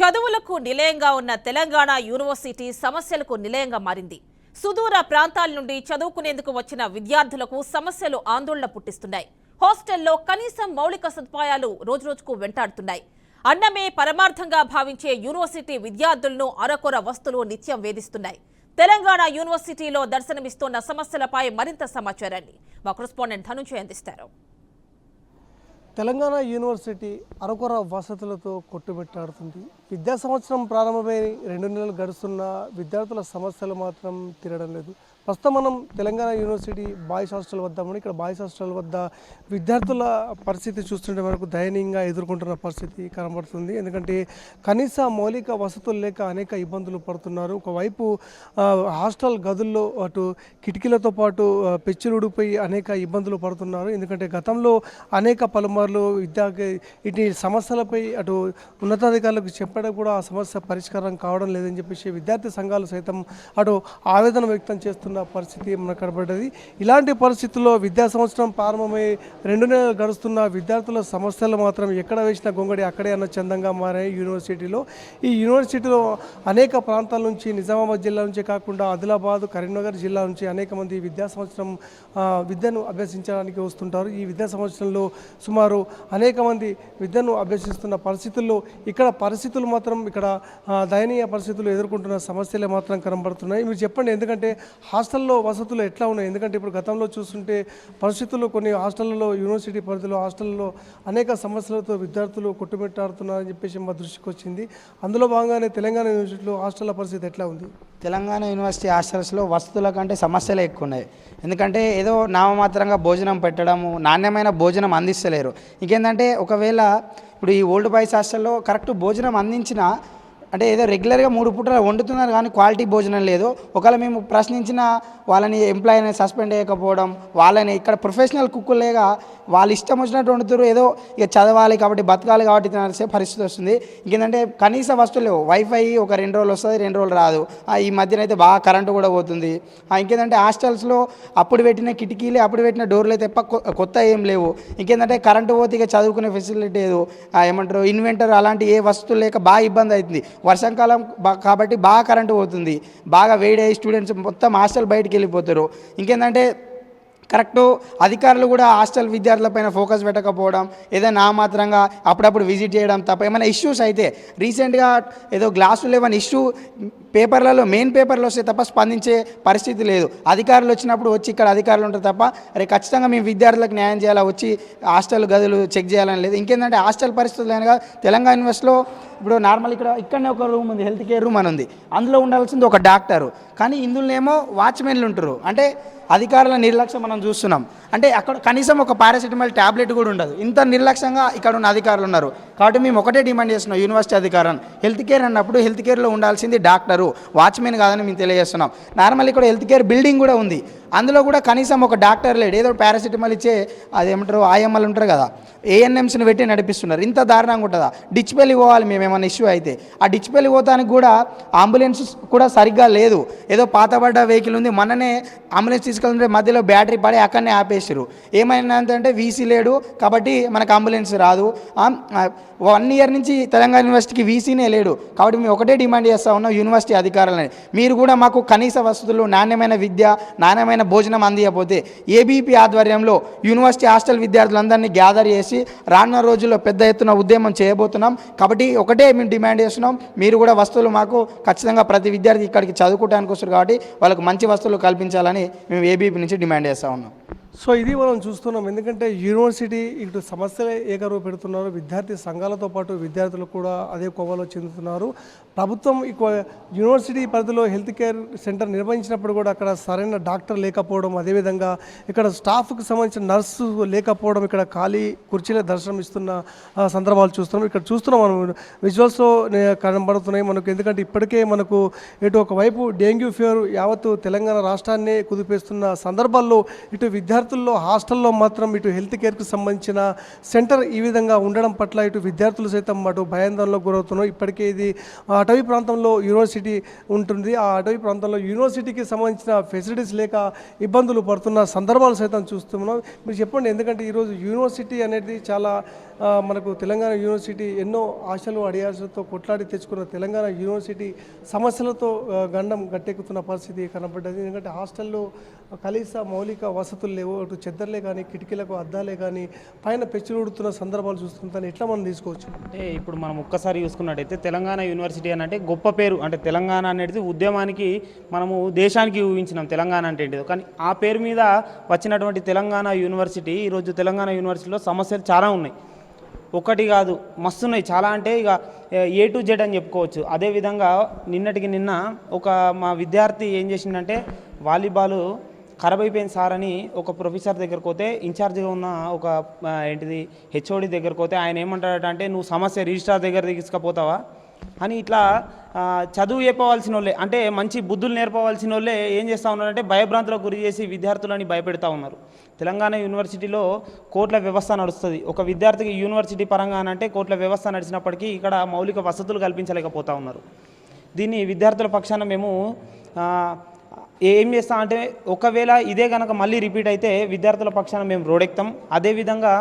చదువులకు నిలయంగా ఉన్న తెలంగాణ యూనివర్సిటీ సమస్యలకు నిలయంగా మారింది. సుదూర ప్రాంతాల నుండి చదువుకునేందుకు వచ్చిన విద్యార్థులకు సమస్యలు ఆందోళన పుట్టిస్తున్నాయి. హాస్టల్లో కనీసం మౌలిక సదుపాయాలు రోజురోజుకు వెంటాడుతున్నాయి. అన్నమే పరమార్థంగా భావించే యూనివర్సిటీ విద్యార్థులను అరకొర వస్తువులు నిత్యం వేధిస్తున్నాయి. తెలంగాణ యూనివర్సిటీలో దర్శనమిస్తున్న సమస్యలపై మరింత సమాచారాన్ని మా కరెస్పాండెంట్ ధనుంజయ్ అందిస్తారు. తెలంగాణ యూనివర్సిటీ అరకొర వసతులతో కొట్టుమిట్టాడుతుంది. విద్యా సంవత్సరం ప్రారంభమై 2 నెలలు గడుస్తున్న విద్యార్థుల సమస్యలు మాత్రం తీరడం లేదు. ప్రస్తుతం మనం తెలంగాణ యూనివర్సిటీ బాయ్స్ హాస్టల్ వద్ద ఇక్కడ బాయ్స్ హాస్టల్ వద్ద విద్యార్థుల పరిస్థితి చూస్తుంటే మనకు దయనీయంగా ఎదుర్కొంటున్న పరిస్థితి కనబడుతుంది. ఎందుకంటే కనీస మౌలిక వసతులు లేక అనేక ఇబ్బందులు పడుతున్నారు. ఒకవైపు హాస్టల్ గదుల్లో అటు కిటికీలతో పాటు పెచ్చులు ఊడిపోయి అనేక ఇబ్బందులు పడుతున్నారు. ఎందుకంటే గతంలో అనేక పలుమార్లు ఇటు సమస్యలపై అటు ఉన్నతాధికారులకు చెప్పడం కూడా ఆ సమస్య పరిష్కారం కావడం లేదని చెప్పేసి విద్యార్థి సంఘాలు సైతం అటు ఆవేదన వ్యక్తం చేస్తున్న పరిస్థితి మనకు కనబడ్డది. ఇలాంటి పరిస్థితుల్లో విద్యా సంవత్సరం ప్రారంభమై 2 నెలలు గడుస్తున్న విద్యార్థుల సమస్యలు మాత్రం ఎక్కడ వేసిన గొంగడి అక్కడే అన్న చందంగా మారాయి యూనివర్సిటీలో. ఈ యూనివర్సిటీలో అనేక ప్రాంతాల నుంచి నిజామాబాద్ జిల్లా నుంచే కాకుండా ఆదిలాబాద్, కరీంనగర్ జిల్లా నుంచి అనేక మంది విద్యా సంవత్సరం విద్యను అభ్యసించడానికి వస్తుంటారు. ఈ విద్యా సంవత్సరంలో సుమారు అనేక మంది విద్యను అభ్యసిస్తున్న పరిస్థితుల్లో ఇక్కడ పరిస్థితులు మాత్రం ఇక్కడ దయనీయ పరిస్థితులు ఎదుర్కొంటున్న సమస్యలే మాత్రం కనబడుతున్నాయి. మీరు చెప్పండి, ఎందుకంటే హాస్టల్లో వసతులు ఎట్లా ఉన్నాయి? ఎందుకంటే ఇప్పుడు గతంలో చూస్తుంటే పరిస్థితులు కొన్ని హాస్టల్లో యూనివర్సిటీ పరిధిలో హాస్టల్లో అనేక సమస్యలతో విద్యార్థులు కొట్టుమిట్టాడుతున్నారని చెప్పేసి మా దృష్టికి వచ్చింది. అందులో భాగంగానే తెలంగాణ యూనివర్సిటీలో హాస్టల్ల పరిస్థితి ఎట్లా ఉంది? తెలంగాణ యూనివర్సిటీ హాస్టల్స్లో వసతుల కంటే సమస్యలే ఎక్కువ ఉన్నాయి. ఎందుకంటే ఏదో నామమాత్రంగా భోజనం పెట్టడము, నాణ్యమైన భోజనం అందిస్తలేరు. ఇంకేంటంటే ఒకవేళ ఇప్పుడు ఈ ఓల్డ్ బాయ్స్ హాస్టల్లో కరెక్ట్ భోజనం అందించిన అంటే ఏదో రెగ్యులర్గా 3 పూటలు వండుతున్నారు కానీ క్వాలిటీ భోజనం లేదు. ఒకవేళ మేము ప్రశ్నించిన వాళ్ళని ఎంప్లాయీని సస్పెండ్ చేయకపోవడం, వాళ్ళని ఇక్కడ ప్రొఫెషనల్ కుక్కులేగా వాళ్ళు ఇష్టం వచ్చినట్టు వండుతారు. ఏదో ఇక చదవాలి కాబట్టి బతకాలి కాబట్టి తినాల్సే పరిస్థితి వస్తుంది. ఇంకేంటంటే కనీస వస్తువులు లేవు. వైఫై ఒక 2 రోజులు వస్తుంది, 2 రోజులు రాదు. ఈ మధ్యన అయితే బాగా కరెంటు కూడా పోతుంది. ఇంకేంటంటే హాస్టల్స్లో అప్పుడు పెట్టిన కిటికీలే, అప్పుడు పెట్టిన డోర్లు అయితే కొత్త ఏం లేవు. ఇంకేంటంటే కరెంటు పోతే ఇక చదువుకునే ఫెసిలిటీ లేదు. ఏమంటారు ఇన్వెంటర్ అలాంటి ఏ వస్తువులు లేక బాగా ఇబ్బంది అవుతుంది. వర్షాకాలం కాబట్టి బాగా కరెంటు పోతుంది, బాగా వేడి స్టూడెంట్స్ మొత్తం హాస్టల్ బయటికి వెళ్ళిపోతారు. ఇంకేంటంటే కరెక్టు అధికారులు కూడా హాస్టల్ విద్యార్థులపైన ఫోకస్ పెట్టకపోవడం, ఏదైనా మాత్రంగా అప్పుడప్పుడు విజిట్ చేయడం తప్ప ఏమైనా ఇష్యూస్ అయితే రీసెంట్గా ఏదో గ్లాసులు లేవని ఇష్యూ పేపర్లలో మెయిన్ పేపర్లు వస్తే తప్ప స్పందించే పరిస్థితి లేదు. అధికారులు వచ్చినప్పుడు వచ్చి ఇక్కడ అధికారులు ఉంటారు తప్ప అరే ఖచ్చితంగా మేము విద్యార్థులకు న్యాయం చేయాలా, వచ్చి హాస్టల్ గదులు చెక్ చేయాలని లేదు. ఇంకేంటంటే హాస్టల్ పరిస్థితులు అనగా తెలంగాణ యూనివర్సిటీలో ఇప్పుడు నార్మల్ ఇక్కడనే ఒక రూమ్ ఉంది, హెల్త్ కేర్ రూమ్ అని ఉంది. అందులో ఉండాల్సింది ఒక డాక్టరు, కానీ ఇందులోనేమో వాచ్మెన్లు ఉంటారు. అంటే అధికారుల నిర్లక్ష్యం మనం చూస్తున్నాం. అంటే అక్కడ కనీసం ఒక పారాసిటమాల్ ట్యాబ్లెట్ కూడా ఉండదు. ఇంత నిర్లక్ష్యంగా ఇక్కడ ఉన్న అధికారులు ఉన్నారు. కాబట్టి మేము ఒకటే డిమాండ్ చేస్తున్నాం, యూనివర్సిటీ అధికారం హెల్త్ కేర్ అన్నప్పుడు హెల్త్ కేర్లో ఉండాల్సింది డాక్టరు, వాచ్మెన్ కాదని మేము తెలియజేస్తున్నాం. నార్మల్ ఇక్కడ హెల్త్ కేర్ బిల్డింగ్ కూడా ఉంది, అందులో కూడా కనీసం ఒక డాక్టర్ లేడు. ఏదో పారాసిటమాల్ ఇచ్చే అదేమంటారు ఆయమ్మలు ఉంటారు కదా, ఏఎన్ఎంస్ని పెట్టి నడిపిస్తున్నారు. ఇంత దారుణంగా ఉంటుందా? డిచ్పల్లి పోవాలి మేము ఏమైనా ఇష్యూ అయితే. ఆ డిచ్పల్లి పోతానికి కూడా అంబులెన్స్ కూడా సరిగ్గా లేదు. ఏదో పాతబడ్డ వెహికల్ ఉంది, మొన్ననే అంబులెన్స్ తీసుకెళ్తుంటే మధ్యలో బ్యాటరీ పడి అక్కడనే ఆపేసారు. ఏమైందంటే వీసీ లేడు కాబట్టి మనకు అంబులెన్స్ రాదు. 1 ఇయర్ నుంచి తెలంగాణ యూనివర్సిటీకి వీసీనే లేడు. కాబట్టి మేము ఒకటే డిమాండ్ చేస్తూ ఉన్నాం యూనివర్సిటీ అధికారులని, మీరు కూడా మాకు కనీస వసతులు, నాణ్యమైన విద్య, నాణ్యమైన భోజనం అందియకపోతే ఏబీపీ ఆధ్వర్యంలో యూనివర్సిటీ హాస్టల్ విద్యార్థులందరినీ గ్యాదర్ చేసి రానున్న రోజుల్లో పెద్ద ఎత్తున ఉద్యమం చేయబోతున్నాం. కాబట్టి ఒకటే మేము డిమాండ్ చేస్తున్నాం, మీరు కూడా వస్తువులు మాకు ఖచ్చితంగా ప్రతి విద్యార్థి ఇక్కడికి చదువుకోవడానికి వస్తారు కాబట్టి వాళ్ళకు మంచి వస్తువులు కల్పించాలని మేము ఏబీపీ నుంచి డిమాండ్ చేస్తూ ఉన్నాం. సో ఇది మనం చూస్తున్నాం. ఎందుకంటే యూనివర్సిటీ ఇటు సమస్యలే ఏకరువు పెడుతున్నారు. విద్యార్థి సంఘాలతో పాటు విద్యార్థులు కూడా అదే కోవలో చెందుతున్నారు. ప్రభుత్వం యూనివర్సిటీ పరిధిలో హెల్త్ కేర్ సెంటర్ నిర్వహించినప్పుడు కూడా అక్కడ సరైన డాక్టర్ లేకపోవడం, అదేవిధంగా ఇక్కడ స్టాఫ్కి సంబంధించిన నర్సు లేకపోవడం, ఇక్కడ ఖాళీ కుర్చీల దర్శనం ఇస్తున్న సందర్భాలు చూస్తున్నాం. ఇక్కడ చూస్తున్నాం మనం విజువల్స్లో కనబడుతున్నాయి మనకు. ఎందుకంటే ఇప్పటికే మనకు ఒకవైపు డెంగ్యూ ఫీవర్ యావత్తు తెలంగాణ రాష్ట్రాన్ని కుదిపేస్తున్న సందర్భాల్లో ఇటు విద్యార్థి విద్యార్థుల్లో హాస్టల్లో మాత్రం ఇటు హెల్త్ కేర్కు సంబంధించిన సెంటర్ ఈ విధంగా ఉండడం పట్ల ఇటు విద్యార్థులు సైతం అటు భయాందోళనకు గురవుతున్నారు. ఇప్పటికే ఇది అటవీ ప్రాంతంలో యూనివర్సిటీ ఉంటుంది. ఆ అటవీ ప్రాంతంలో యూనివర్సిటీకి సంబంధించిన ఫెసిలిటీస్ లేక ఇబ్బందులు పడుతున్న సందర్భాలు సైతం చూస్తున్నాం. మీరు చెప్పండి, ఎందుకంటే ఈరోజు యూనివర్సిటీ అనేది చాలా మనకు తెలంగాణ యూనివర్సిటీ ఎన్నో ఆశలు అడియాసలతో కొట్లాడి తెచ్చుకున్న తెలంగాణ యూనివర్సిటీ సమస్యలతో గండం గట్టెక్కుతున్న పరిస్థితి కనబడ్డది. ఎందుకంటే హాస్టల్లో కనీస మౌలిక వసతులు లేవు. అటు చెద్దర్లే కానీ కిటికీలకు అద్దాలే కానీ పైన పెచ్చులుడుతున్న సందర్భాలు చూస్తుంటాను. ఎట్లా మనం తీసుకోవచ్చు అంటే ఇప్పుడు మనం ఒక్కసారి చూసుకున్నట్టయితే తెలంగాణ యూనివర్సిటీ అని అంటే గొప్ప పేరు. అంటే తెలంగాణ అనేది ఉద్యమానికి మనము దేశానికి ఊహించినాం తెలంగాణ అంటే ఏంటిదో. కానీ ఆ పేరు మీద వచ్చినటువంటి తెలంగాణ యూనివర్సిటీ ఈరోజు తెలంగాణ యూనివర్సిటీలో సమస్యలు చాలా ఉన్నాయి. ఒకటి కాదు, మస్తున్నాయి చాలా. అంటే ఇక A to Z అని చెప్పుకోవచ్చు. అదేవిధంగా నిన్నటికి నిన్న ఒక మా విద్యార్థి ఏం చేసిందంటే వాలీబాల్ ఖరాబ్ అయిపోయింది సార్ అని ఒక ప్రొఫెసర్ దగ్గరకు పోతే, ఇన్ఛార్జ్గా ఉన్న ఒక ఏంటిది హెచ్ఓడి దగ్గరకు పోతే ఆయన ఏమంటాడంటే నువ్వు సమస్య రిజిస్ట్రార్ దగ్గర తీసుకుపోతావా అని ఇట్లా చదువు చెప్పవలసిన వాళ్ళే, అంటే మంచి బుద్ధులు నేర్పవలసిన వాళ్ళే ఏం చేస్తూ ఉన్నారంటే భయభ్రాంతులకు గురి చేసి విద్యార్థులని భయపెడతా ఉన్నారు. తెలంగాణ యూనివర్సిటీలో కోట్ల వ్యవస్థ నడుస్తుంది. ఒక విద్యార్థికి యూనివర్సిటీ పరంగా అంటే కోట్ల వ్యవస్థ నడిచినప్పటికీ ఇక్కడ మౌలిక వసతులు కల్పించలేకపోతూ ఉన్నారు. దీన్ని విద్యార్థుల పక్షాన మేము ఏం చేస్తాం అంటే ఒకవేళ ఇదే కనుక మళ్ళీ రిపీట్ అయితే విద్యార్థుల పక్షాన మేము రోడెక్తాం. అదేవిధంగా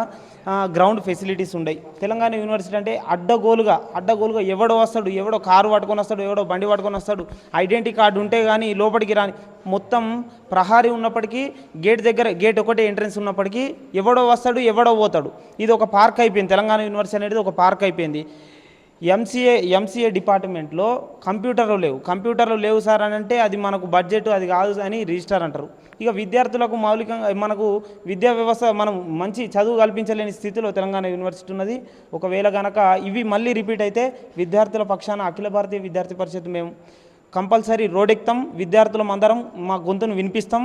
గ్రౌండ్ ఫెసిలిటీస్ ఉన్నాయి. తెలంగాణ యూనివర్సిటీ అంటే అడ్డగోలుగా ఎవడో వస్తాడు, ఎవడో కారు పట్టుకొని వస్తాడు, ఎవడో బండి పట్టుకొని వస్తాడు, ఐడెంటిటీ కార్డు ఉంటే కానీ లోపలికి రాని, మొత్తం ప్రహారీ ఉన్నప్పటికీ గేట్ ఒకటే ఎంట్రెన్స్ ఉన్నప్పటికీ ఎవడో వస్తాడు, ఎవడో పోతాడు. ఇది ఒక పార్క్ అయిపోయింది. తెలంగాణ యూనివర్సిటీ అనేది ఒక పార్క్ అయిపోయింది. ఎంసీఏ డిపార్ట్మెంట్లో కంప్యూటర్లు లేవు సార్ అని అంటే అది మనకు బడ్జెట్ అది కాదు అని రిజిస్టర్ అంటారు. ఇక విద్యార్థులకు మౌలికంగా మనకు విద్యా వ్యవస్థ మనం మంచి చదువు కల్పించలేని స్థితిలో తెలంగాణ యూనివర్సిటీ ఉన్నది. ఒకవేళ కనుక ఇవి మళ్ళీ రిపీట్ అయితే విద్యార్థుల పక్షాన అఖిల భారతీయ విద్యార్థి పరిషత్ మేము కంపల్సరీ రోడెక్తాం. విద్యార్థులం అందరం మా గొంతును వినిపిస్తాం.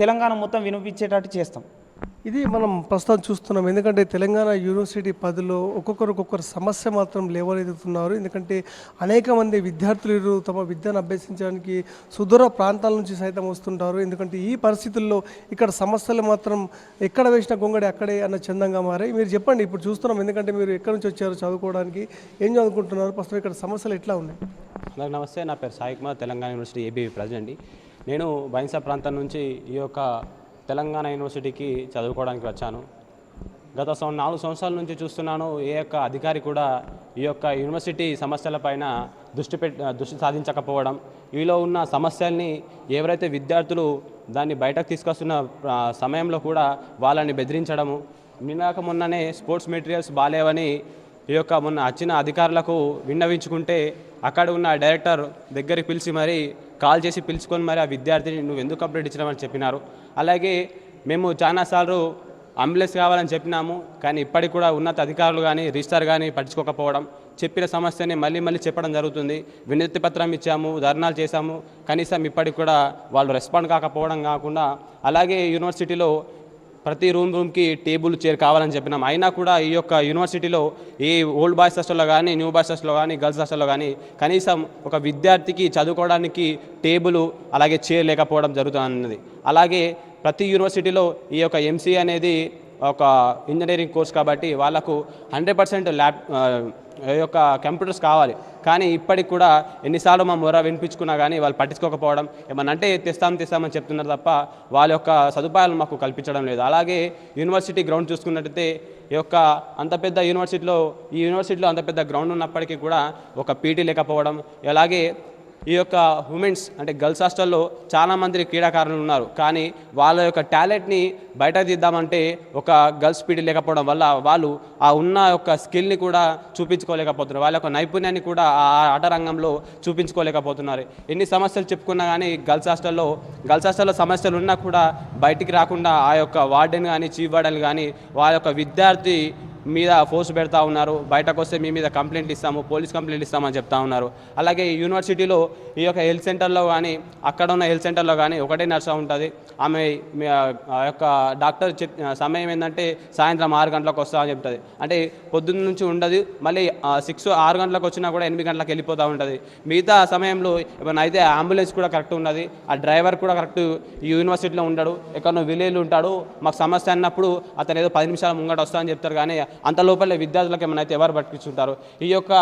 తెలంగాణ మొత్తం వినిపించేటట్టు చేస్తాం. ఇది మనం ప్రస్తుతం చూస్తున్నాం. ఎందుకంటే తెలంగాణ యూనివర్సిటీ పరిధిలో ఒక్కొక్కరు సమస్య మాత్రం లేవనెత్తుతున్నారు. ఎందుకంటే అనేక మంది విద్యార్థులు తమ విద్యను అభ్యసించడానికి సుదూర ప్రాంతాల నుంచి సైతం వస్తుంటారు. ఎందుకంటే ఈ పరిస్థితుల్లో ఇక్కడ సమస్యలు మాత్రం ఎక్కడ వేసిన గొంగడి అక్కడే అన్న చందంగా మారాయి. మీరు చెప్పండి, ఇప్పుడు చూస్తున్నాం. ఎందుకంటే మీరు ఎక్కడి నుంచి వచ్చారు చదువుకోవడానికి, ఏం చదువుకుంటున్నారు, ప్రస్తుతం ఇక్కడ సమస్యలు ఎట్లా ఉన్నాయి? అందరికి నమస్తే. నా పేరు Sai Kumar, Telangana university ABV president. నేను బైన్సా ప్రాంతం నుంచి ఈ యొక్క తెలంగాణ యూనివర్సిటీకి చదువుకోవడానికి వచ్చాను. గత 4 సంవత్సరాల నుంచి చూస్తున్నాను ఏ యొక్క అధికారి కూడా ఈ యొక్క యూనివర్సిటీ సమస్యలపైన దృష్టి సాధించకపోవడం, ఈలో ఉన్న సమస్యల్ని ఎవరైతే విద్యార్థులు దాన్ని బయటకు తీసుకొస్తున్న సమయంలో కూడా వాళ్ళని బెదిరించడము. మొన్ననే స్పోర్ట్స్ మెటీరియల్స్ బాలేవని ఈ యొక్క మొన్న వచ్చిన అధికారులకు విన్నవించుకుంటే అక్కడ ఉన్న డైరెక్టర్ దగ్గరికి పిలిచి మరీ కాల్ చేసి పిలుచుకొని మరి ఆ విద్యార్థిని నువ్వు ఎందుకు కంప్లైంట్ ఇచ్చినామని చెప్పినారు. అలాగే మేము చాలాసార్లు అంబులెన్స్ కావాలని చెప్పినాము, కానీ ఇప్పటికి కూడా ఉన్నత అధికారులు కానీ రిజిస్టర్ కానీ పట్టించుకోకపోవడం, చెప్పిన సమస్యని మళ్ళీ చెప్పడం జరుగుతుంది. వినతి పత్రం ఇచ్చాము, ధర్నాలు చేశాము, కనీసం ఇప్పటికి కూడా వాళ్ళు రెస్పాండ్ కాకపోవడం కాకుండా అలాగే యూనివర్సిటీలో ప్రతి రూమ్కి టేబుల్ చైర్ కావాలని చెప్పినాం. అయినా కూడా ఈ యొక్క యూనివర్సిటీలో ఈ ఓల్డ్ బాయ్స్ హాస్టల్లో కానీ న్యూ బాయ్స్ హాస్టల్లో కానీ గర్ల్స్ హాస్టల్లో కానీ కనీసం ఒక విద్యార్థికి చదువుకోవడానికి టేబుల్ అలాగే చైర్ లేకపోవడం జరుగుతున్నది. అలాగే ప్రతి యూనివర్సిటీలో ఈ యొక్క ఎంసీఏ అనేది ఒక ఇంజనీరింగ్ కోర్స్ కాబట్టి వాళ్ళకు 100% ఈ యొక్క కంప్యూటర్స్ కావాలి. కానీ ఇప్పటికి కూడా ఎన్నిసార్లు మా మొర వినిపించుకున్నా కానీ వాళ్ళు పట్టించుకోకపోవడం, ఏమన్నంటే తెస్తామని చెప్తున్నారు తప్ప వాళ్ళ యొక్క సదుపాయాలు మాకు కల్పించడం లేదు. అలాగే యూనివర్సిటీ గ్రౌండ్ చూసుకున్నట్టయితే ఈ యొక్క అంత పెద్ద యూనివర్సిటీలో అంత పెద్ద గ్రౌండ్ ఉన్నప్పటికీ కూడా ఒక పీటీ లేకపోవడం, అలాగే ఈ యొక్క ఉమెన్స్ అంటే గర్ల్స్ హాస్టల్లో చాలామంది క్రీడాకారులు ఉన్నారు, కానీ వాళ్ళ యొక్క టాలెంట్ని బయట తీద్దామంటే ఒక గర్ల్స్ పీటీ లేకపోవడం వల్ల వాళ్ళు ఆ ఉన్న యొక్క స్కిల్ని కూడా చూపించుకోలేకపోతున్నారు. వాళ్ళ యొక్క నైపుణ్యాన్ని కూడా ఆ ఆట రంగంలో చూపించుకోలేకపోతున్నారు. ఎన్ని సమస్యలు చెప్పుకున్నా కానీ గర్ల్స్ హాస్టల్లో సమస్యలు ఉన్నా కూడా బయటికి రాకుండా ఆ యొక్క వార్డెన్ కానీ చీఫ్ వార్డెన్ కానీ వాళ్ళ యొక్క విద్యార్థి మీద ఫోర్స్ పెడతా ఉన్నారు. బయటకు వస్తే మీ మీద కంప్లైంట్ ఇస్తాము, పోలీస్ కంప్లైంట్ ఇస్తామని చెప్తా ఉన్నారు. అలాగే యూనివర్సిటీలో ఈ యొక్క హెల్త్ సెంటర్లో కానీ అక్కడ ఉన్న హెల్త్ సెంటర్లో కానీ ఒకటే నర్స్ ఉంటుంది. ఆమె ఆ యొక్క డాక్టర్ సమయం ఏంటంటే సాయంత్రం 6 గంటలకు వస్తామని చెప్తుంది. అంటే పొద్దున్న నుంచి ఉండదు, మళ్ళీ 6 గంటలకు వచ్చినా కూడా 8 గంటలకు వెళ్ళిపోతూ ఉంటుంది. మిగతా సమయంలో ఏమైనా అయితే అంబులెన్స్ కూడా కరెక్ట్ ఉన్నది, ఆ డ్రైవర్ కూడా కరెక్ట్ ఈ యూనివర్సిటీలో ఉంటాడు, ఎక్కడో విలేజ్లో ఉంటాడు. మాకు సమస్య అన్నప్పుడు అతను ఏదో 10 నిమిషాల ముంగట వస్తామని చెప్తారు, కానీ అంత లోపలే విద్యార్థులకు ఏమైనా అయితే ఎవరు పట్టించుంటారు. ఈ యొక్క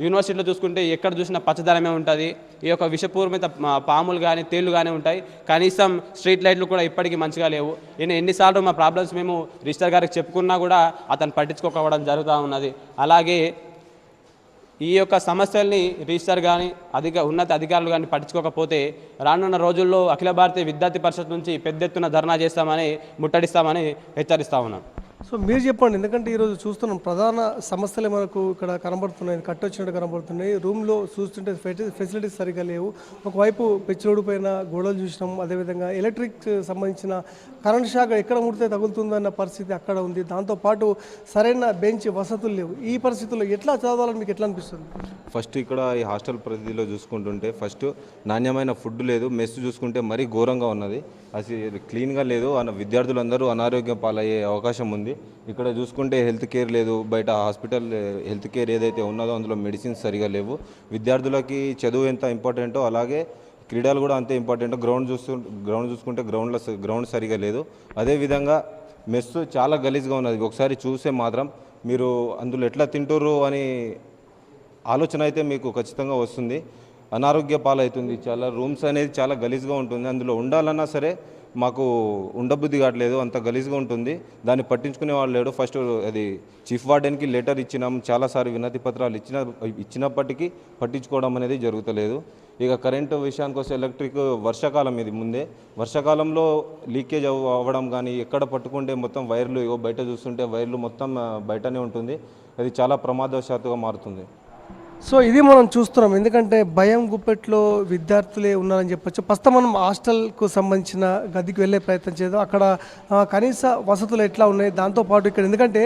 యూనివర్సిటీలో చూసుకుంటే ఎక్కడ చూసినా పచ్చదనమే ఉంటుంది. ఈ యొక్క విషపూరిత పాములు కానీ తేళ్లు కానీ ఉంటాయి. కనీసం స్ట్రీట్ లైట్లు కూడా ఇప్పటికీ మంచిగా లేవు. ఎన్నిసార్లు మా ప్రాబ్లమ్స్ మేము రిజిస్టర్ గారికి చెప్పుకున్నా కూడా అతను పట్టించుకోకపోవడం జరుగుతూ ఉన్నది. అలాగే ఈ యొక్క సమస్యల్ని రిజిస్టర్ కానీ ఉన్నత అధికారులు కానీ పట్టించుకోకపోతే రానున్న రోజుల్లో అఖిల భారతీయ విద్యార్థి పరిషత్ నుంచి పెద్ద ఎత్తున ధర్నా చేస్తామని, ముట్టడిస్తామని హెచ్చరిస్తా ఉన్నాం. సో మీరు చెప్పండి, ఎందుకంటే ఈరోజు చూస్తున్నాం ప్రధాన సమస్యలు మనకు ఇక్కడ కనబడుతున్నాయి, కట్టొచ్చినట్టు కనబడుతున్నాయి. రూమ్లో చూస్తుంటే ఫెసిలిటీస్ సరిగా లేవు. ఒకవైపు పెచ్చురోడ్డు పైన గోడలు చూసినాం, అదేవిధంగా ఎలక్ట్రిక్ సంబంధించిన కరెంట్ షాక్ ఎక్కడ ముడితే తగులుతుందన్న పరిస్థితి అక్కడ ఉంది. దాంతోపాటు సరైన బెంచ్ వసతులు లేవు. ఈ పరిస్థితుల్లో ఎట్లా చదవాలని మీకు ఎట్లా అనిపిస్తుంది? ఫస్ట్ ఇక్కడ ఈ హాస్టల్ పరిధిలో చూసుకుంటుంటే ఫస్ట్ నాణ్యమైన ఫుడ్ లేదు. మెస్ చూసుకుంటే మరీ ఘోరంగా ఉన్నది, అది క్లీన్గా లేదు. విద్యార్థులందరూ అనారోగ్యం పాలయ్యే అవకాశం ఉంది. ఇక్కడ చూసుకుంటే హెల్త్ కేర్ లేదు. బయట హాస్పిటల్ హెల్త్ కేర్ ఏదైతే ఉన్నదో అందులో మెడిసిన్స్ సరిగా లేవు. విద్యార్థులకి చదువు ఎంత ఇంపార్టెంటో అలాగే క్రీడలు కూడా అంతే ఇంపార్టెంట్. గ్రౌండ్ చూసుకుంటే గ్రౌండ్ సరిగా లేదు. అదేవిధంగా మెస్ చాలా గలీజ్గా ఉన్నది. ఒకసారి చూస్తే మాత్రం మీరు అందులో ఎట్లా తింటుర్రు అని ఆలోచన అయితే మీకు ఖచ్చితంగా వస్తుంది. అనారోగ్య పాలవుతుంది. చాలా రూమ్స్ అనేది చాలా గలీజ్గా ఉంటుంది. అందులో ఉండాలన్నా సరే మాకు ఉండబుద్ధి కావట్లేదు, అంత గలీజ్గా ఉంటుంది. దాన్ని పట్టించుకునే వాళ్ళు లేడు. ఫస్ట్ అది చీఫ్ వార్డెన్కి లెటర్ ఇచ్చినాం, చాలాసార్లు వినతి పత్రాలు ఇచ్చినప్పటికీ పట్టించుకోవడం అనేది జరుగుతలేదు. ఇక కరెంటు విషయానికి వస్తే ఎలక్ట్రిక్ వర్షాకాలం ఇది ముందే, వర్షాకాలంలో లీకేజ్ అవ్వడం కానీ ఎక్కడ పట్టుకుంటే మొత్తం వైర్లు బయట చూస్తుంటే వైర్లు మొత్తం బయటనే ఉంటుంది. అది చాలా ప్రమాదవశాత్తుగా మారుతుంది. సో ఇది మనం చూస్తున్నాం, ఎందుకంటే భయం గుప్పెట్లో విద్యార్థులే ఉన్నారని చెప్పొచ్చు. ప్రస్తుతం మనం హాస్టల్కు సంబంధించిన గదికి వెళ్ళే ప్రయత్నం చేద్దాం. అక్కడ కనీస వసతులు ఎట్లా ఉన్నాయి, దాంతోపాటు ఇక్కడ ఎందుకంటే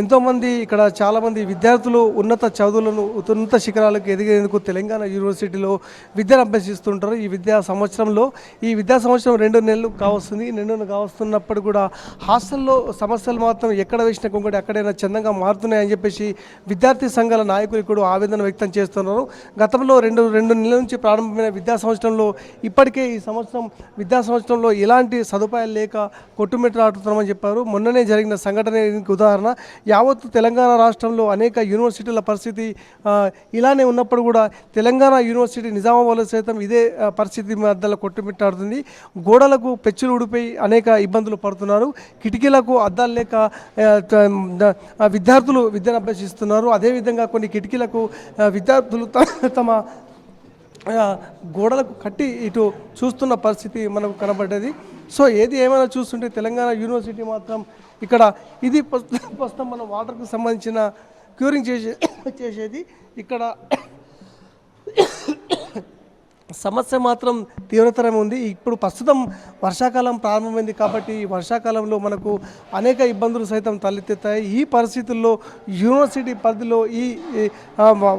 ఎంతోమంది ఇక్కడ చాలామంది విద్యార్థులు ఉన్నత చదువులను ఉన్నత శిఖరాలకు ఎదిగేందుకు తెలంగాణ యూనివర్సిటీలో విద్యను అభ్యసిస్తుంటారు. ఈ విద్యా సంవత్సరం 2 నెలలు కావస్తుంది. 2 నెలలు కావస్తున్నప్పుడు కూడా హాస్టల్లో సమస్యలు మాత్రం ఎక్కడ వేసిన కొంగడి అక్కడైనా చందంగా మారుతున్నాయని చెప్పేసి విద్యార్థి సంఘాల నాయకులు ఇక్కడ ఆవేదన వ్యక్తం చేస్తున్నారు. గతంలో రెండు నెలల నుంచి ప్రారంభమైన విద్యా సంవత్సరంలో ఇప్పటికే ఈ విద్యా సంవత్సరంలో ఎలాంటి సదుపాయాలు లేక కొట్టుమిట్టాడుతున్నామని చెప్పారు. మొన్ననే జరిగిన సంఘటన దీనికి ఉదాహరణ. యావత్తు తెలంగాణ రాష్ట్రంలో అనేక యూనివర్సిటీల పరిస్థితి ఇలానే ఉన్నప్పుడు కూడా తెలంగాణ యూనివర్సిటీ నిజామాబాద్లో సైతం ఇదే పరిస్థితి మధ్యలో కొట్టుమిట్టాడుతుంది. గోడలకు పెచ్చులు ఊడిపోయి అనేక ఇబ్బందులు పడుతున్నారు. కిటికీలకు అద్దాలు లేక విద్యార్థులు విద్యను అభ్యసిస్తున్నారు. అదేవిధంగా కొన్ని కిటికీలకు విద్యార్థులు తమ గోడలకు కట్టి ఇటు చూస్తున్న పరిస్థితి మనకు కనబడ్డది. సో ఏది ఏమైనా చూస్తుంటే తెలంగాణ యూనివర్సిటీ మాత్రం ఇక్కడ ఇది ప్రస్తుతం మనం వాటర్కు సంబంధించిన క్యూరింగ్ చేసేది. ఇక్కడ సమస్య మాత్రం తీవ్రతరమే ఉంది. ఇప్పుడు ప్రస్తుతం వర్షాకాలం ప్రారంభమైంది కాబట్టి ఈ వర్షాకాలంలో మనకు అనేక ఇబ్బందులు సైతం తలెత్తుతాయి. ఈ పరిస్థితుల్లో యూనివర్సిటీ పరిధిలో ఈ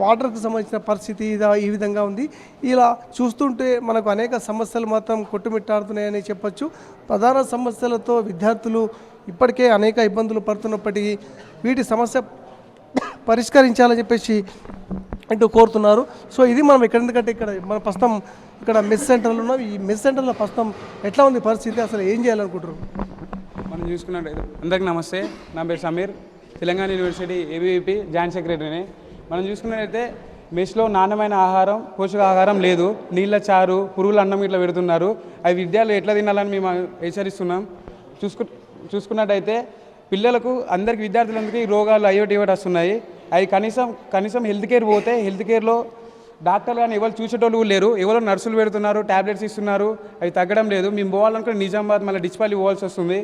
వాటర్కు సంబంధించిన పరిస్థితి ఈ విధంగా ఉంది. ఇలా చూస్తుంటే మనకు అనేక సమస్యలు మాత్రం కొట్టుమిట్టాడుతున్నాయని చెప్పొచ్చు. ప్రధాన సమస్యలతో విద్యార్థులు ఇప్పటికే అనేక ఇబ్బందులు పడుతున్నప్పటికీ వీటి సమస్య పరిష్కరించాలని చెప్పేసి అంటూ కోరుతున్నారు. సో ఇది మనం ఎందుకంటే ఇక్కడ మన ప్రస్తుతం ఇక్కడ మెస్ సెంటర్లు ఉన్నాం. ఈ మెస్ సెంటర్లో ప్రస్తుతం ఎట్లా ఉంది పరిస్థితి, అసలు ఏం చేయాలనుకుంటారు? మనం చూసుకున్నట్టయితే అందరికీ నమస్తే, నా పేరు Sameer, Telangana university ABVP joint సెక్రటరీని. మనం చూసుకున్నట్టయితే మెస్లో నాణ్యమైన ఆహారం, పోషకాహారం లేదు. నీళ్ళ చారు, పురుగుల అన్నం ఇట్లా పెడుతున్నారు. అవి విద్యార్థులు ఎట్లా తినాలని మేము హెచ్చరిస్తున్నాం. చూసుకున్నట్టయితే పిల్లలకు అందరికి విద్యార్థులందరికీ రోగాలు అయ్యోటి వస్తున్నాయి. అవి కనీసం హెల్త్ కేర్ పోతే హెల్త్ కేర్లో డాక్టర్లు కానీ ఎవరు చూసేటోళ్ళు లేరు. ఎవరో నర్సులు పెడుతున్నారు, ట్యాబ్లెట్స్ ఇస్తున్నారు, అవి తగ్గడం లేదు. మేము పోవాలనుకుంటే నిజామాబాద్ మళ్ళీ డిచ్పల్లి పోవాల్సి వస్తుంది.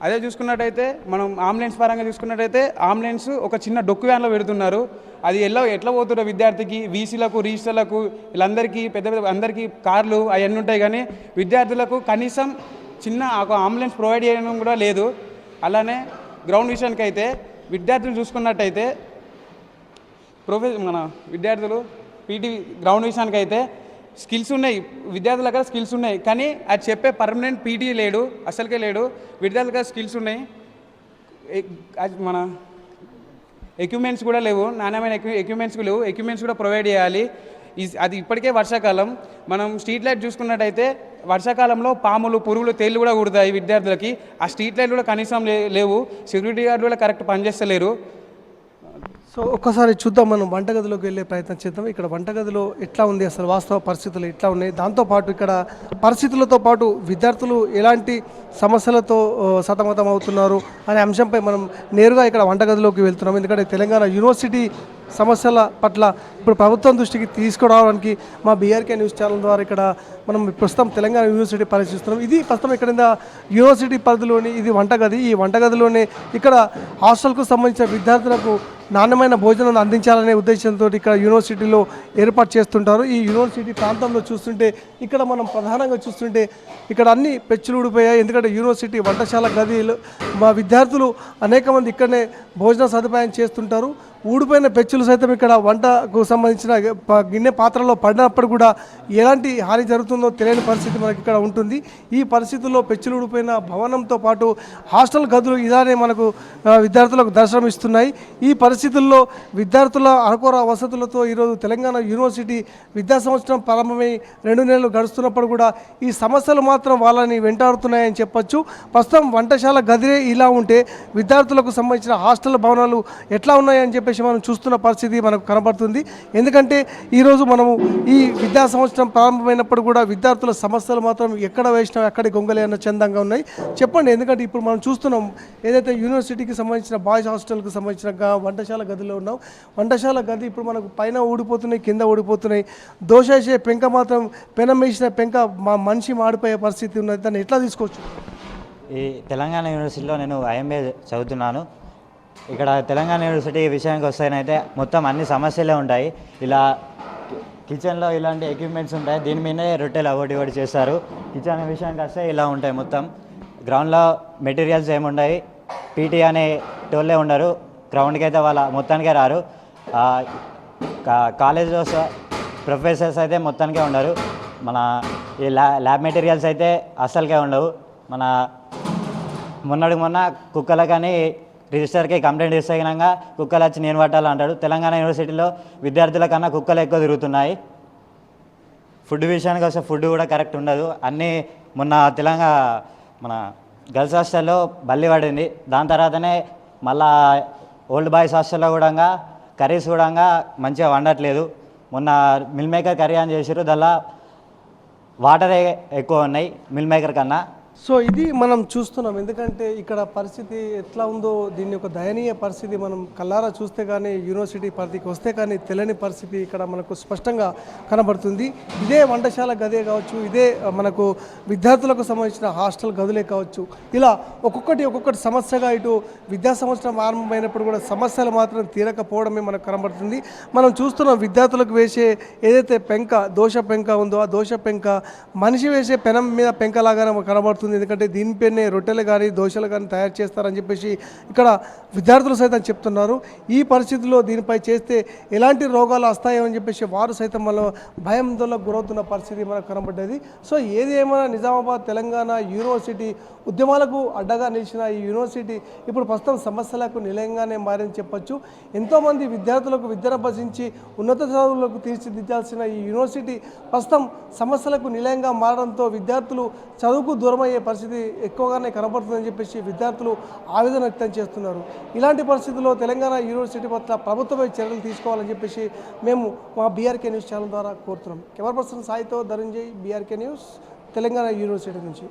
అదే చూసుకున్నట్టయితే మనం అంబులెన్స్ పరంగా చూసుకున్నట్టయితే అంబులెన్స్ ఒక చిన్న డొక్కు వ్యాన్లో పెడుతున్నారు. అది ఎట్లా పోతుందో విద్యార్థికి, వీసీలకు, రిజిస్టర్లకు, వీళ్ళందరికీ పెద్ద అందరికీ కార్లు అవన్నీ ఉంటాయి, కానీ విద్యార్థులకు కనీసం చిన్న ఒక అంబులెన్స్ ప్రొవైడ్ చేయడం కూడా లేదు. అలానే గ్రౌండ్ విషయానికి అయితే విద్యార్థులు చూసుకున్నట్టయితే మన విద్యార్థులు పీటీ గ్రౌండ్ విషయానికి అయితే స్కిల్స్ ఉన్నాయి, విద్యార్థుల దగ్గర స్కిల్స్ ఉన్నాయి, కానీ అది చెప్పే పర్మనెంట్ పీటీ లేడు, అసలుకే లేడు. విద్యార్థుల దగ్గర స్కిల్స్ ఉన్నాయి, మన ఎక్విప్మెంట్స్ కూడా లేవు, నాణ్యమైన ఎక్విప్మెంట్స్ లేవు. ఎక్విప్మెంట్స్ కూడా ప్రొవైడ్ చేయాలి. అది ఇప్పటికే వర్షాకాలం. మనం స్ట్రీట్ లైట్ చూసుకున్నట్టయితే వర్షాకాలంలో పాములు, పురుగులు, తేళ్ళు కూడా కుడతాయి విద్యార్థులకి. ఆ స్ట్రీట్ లైట్ కూడా కనీసం లేవు. సెక్యూరిటీ గార్డు కూడా కరెక్ట్ పనిచేస్తలేరు. సో ఒక్కసారి చూద్దాం, మనం వంటగదిలోకి వెళ్ళే ప్రయత్నం చేద్దాం. ఇక్కడ వంటగదిలో ఎట్లా ఉంది, అసలు వాస్తవ పరిస్థితులు ఎట్లా ఉన్నాయి, దాంతోపాటు ఇక్కడ పరిస్థితులతో పాటు విద్యార్థులు ఎలాంటి సమస్యలతో సతమతం అవుతున్నారు అనే అంశంపై మనం నేరుగా ఇక్కడ వంటగదిలోకి వెళ్తున్నాం. ఎందుకంటే తెలంగాణ యూనివర్సిటీ సమస్యల పట్ల ఇప్పుడు ప్రభుత్వం దృష్టికి తీసుకురావడానికి మా బీఆర్కే న్యూస్ ఛానల్ ద్వారా ఇక్కడ మనం ప్రస్తుతం తెలంగాణ యూనివర్సిటీ పరిశీలిస్తున్నాం. ఇది ప్రస్తుతం ఇక్కడ యూనివర్సిటీ పరిధిలోని ఇది వంటగది. ఈ వంటగదిలోనే ఇక్కడ హాస్టల్కు సంబంధించిన విద్యార్థులకు నాణ్యమైన భోజనం అందించాలనే ఉద్దేశంతో ఇక్కడ యూనివర్సిటీలో ఏర్పాటు చేస్తుంటారు. ఈ యూనివర్సిటీ ప్రాంతంలో చూస్తుంటే ఇక్కడ మనం ప్రధానంగా చూస్తుంటే ఇక్కడ అన్ని పెచ్చులు ఊడిపోయాయి. ఎందుకంటే యూనివర్సిటీ వంటశాల గదిలో మా విద్యార్థులు అనేక మంది ఇక్కడనే భోజన సదుపాయం చేస్తుంటారు. ఊడిపోయిన పెచ్చులు సైతం ఇక్కడ వంటకు సంబంధించిన గిన్నె పాత్రలో పడినప్పుడు కూడా ఎలాంటి హాని జరుగుతుందో తెలియని పరిస్థితి మనకి ఇక్కడ ఉంటుంది. ఈ పరిస్థితుల్లో పెచ్చులు ఊడిపోయిన భవనంతో పాటు హాస్టల్ గదులు ఇలానే మనకు విద్యార్థులకు దర్శనం ఇస్తున్నాయి. ఈ పరిస్థితుల్లో విద్యార్థుల అనుకూల వసతులతో ఈరోజు తెలంగాణ యూనివర్సిటీ విద్యా సంవత్సరం ప్రారంభమై 2 నెలలు గడుస్తున్నప్పుడు కూడా ఈ సమస్యలు మాత్రం వాళ్ళని వెంటాడుతున్నాయని చెప్పొచ్చు. ప్రస్తుతం వంటశాల గదిలే ఇలా ఉంటే విద్యార్థులకు సంబంధించిన హాస్టల్ భవనాలు ఎట్లా ఉన్నాయని చెప్పేసి మనం చూస్తున్న పరిస్థితి మనకు కనబడుతుంది. ఎందుకంటే ఈరోజు మనము ఈ విద్యా సంవత్సరం ప్రారంభమైనప్పుడు కూడా విద్యార్థుల సమస్యలు మాత్రం ఎక్కడ వేసినా అక్కడి గొంగలే అన్న చందంగా ఉన్నాయి. చెప్పండి, ఎందుకంటే ఇప్పుడు మనం చూస్తున్నాం ఏదైతే యూనివర్సిటీకి సంబంధించిన బాయ్స్ హాస్టల్కి సంబంధించిన వంటశాల గదిలో ఉన్నాం. వంటశాల గది ఇప్పుడు మనకు పైన ఊడిపోతున్నాయి, కింద ఊడిపోతున్నాయి. దోశ వేసే పెంక మాత్రం పెనం వేసిన పెంక మనిషి మాడిపోయే పరిస్థితి ఉన్నది. దాన్ని ఎట్లా తీసుకోవచ్చు? ఈ తెలంగాణ యూనివర్సిటీలో నేను ఐఎంఏ చదువుతున్నాను. ఇక్కడ తెలంగాణ యూనివర్సిటీ విషయానికి వస్తేనైతే మొత్తం అన్ని సమస్యలే ఉంటాయి. ఇలా కిచెన్లో ఇలాంటి ఎక్విప్మెంట్స్ ఉంటాయి, దీని మీదే రొట్టెలు అవడి చేస్తారు. కిచెన్ విషయానికి వస్తే ఇలా ఉంటాయి. మొత్తం గ్రౌండ్లో మెటీరియల్స్ ఏముంటాయి, పీటీ అనే టోళ్ళే ఉండరు, గ్రౌండ్కి అయితే వాళ్ళ మొత్తానికే రారు. కాలేజ్లో ప్రొఫెసర్స్ అయితే మొత్తానికే ఉండరు. మన ఈ ల్యాబ్ మెటీరియల్స్ అయితే అస్సలకే ఉండవు. మన మొన్న కుక్కలకని రిజిస్టర్కి కంప్లైంట్ ఇస్తే కనుక కుక్కలు వచ్చి నేను పట్టాలంటాడు. తెలంగాణ యూనివర్సిటీలో విద్యార్థుల కన్నా కుక్కలు ఎక్కువ తిరుగుతున్నాయి. ఫుడ్ విషయానికి వస్తే ఫుడ్ కూడా కరెక్ట్ ఉండదు. అన్నీ మొన్న మన గర్ల్స్ హాస్టల్లో బల్లి పడింది. దాని తర్వాతనే మళ్ళా ఓల్డ్ బాయ్స్ హాస్టల్లో కూడా కర్రీస్ కూడా మంచిగా వండట్లేదు. మొన్న మిల్ మేకర్ కర్రీ అని చేసారు, దానిలో వాటరే ఎక్కువ ఉన్నాయి మిల్ మేకర్ కన్నా. సో ఇది మనం చూస్తున్నాం. ఎందుకంటే ఇక్కడ పరిస్థితి ఎట్లా ఉందో దీన్ని ఒక దయనీయ పరిస్థితి మనం కల్లారా చూస్తే కానీ యూనివర్సిటీ పరిధికి వస్తే కానీ తెలియని పరిస్థితి ఇక్కడ మనకు స్పష్టంగా కనబడుతుంది. ఇదే వంటశాల గదే కావచ్చు, ఇదే మనకు విద్యార్థులకు సంబంధించిన హాస్టల్ గదులే కావచ్చు, ఇలా ఒక్కొక్కటి సమస్యగా ఇటు విద్యా సంవత్సరం ఆరంభమైనప్పుడు కూడా సమస్యలు మాత్రం తీరకపోవడమే మనకు కనబడుతుంది. మనం చూస్తున్నాం విద్యార్థులకు వేసే ఏదైతే పెంక దోశ పెంక ఉందో ఆ దోశ పెంక మనిషి వేసే పెనం మీద పెంకలాగానే కనబడుతుంది. ఎందుకంటే దీనిపైనే రొట్టెలు కానీ దోశలు కానీ తయారు చేస్తారని చెప్పేసి ఇక్కడ విద్యార్థులు సైతం చెప్తున్నారు. ఈ పరిస్థితుల్లో దీనిపై చేస్తే ఎలాంటి రోగాలు వస్తాయో అని చెప్పేసి వారు సైతం వాళ్ళ భయాందోళనకు గురవుతున్న పరిస్థితి మనకు కనబడ్డది. సో ఏది ఏమైనా నిజామాబాద్ తెలంగాణ యూనివర్సిటీ ఉద్యమాలకు అడ్డగా నిలిచిన ఈ యూనివర్సిటీ ఇప్పుడు ప్రస్తుతం సమస్యలకు నిలయంగానే మారని చెప్పొచ్చు. ఎంతోమంది విద్యార్థులకు విద్యను అభ్యసించి ఉన్నత చదువులకు తీర్చిదిద్దాల్సిన ఈ యూనివర్సిటీ ప్రస్తుతం సమస్యలకు నిలయంగా మారడంతో విద్యార్థులు చదువుకు దూరమయ్యే పరిస్థితి ఎక్కువగానే కనబడుతుందని చెప్పేసి విద్యార్థులు ఆవేదన వ్యక్తం చేస్తున్నారు. ఇలాంటి పరిస్థితుల్లో తెలంగాణ యూనివర్సిటీ పట్ల ప్రభుత్వమే చర్యలు తీసుకోవాలని చెప్పేసి మేము మా బీఆర్కే న్యూస్ ఛానల్ ద్వారా కోరుతున్నాం. కెమెరా పర్సన్ సాయితో Dhananjay, BRK news, Telangana University నుంచి.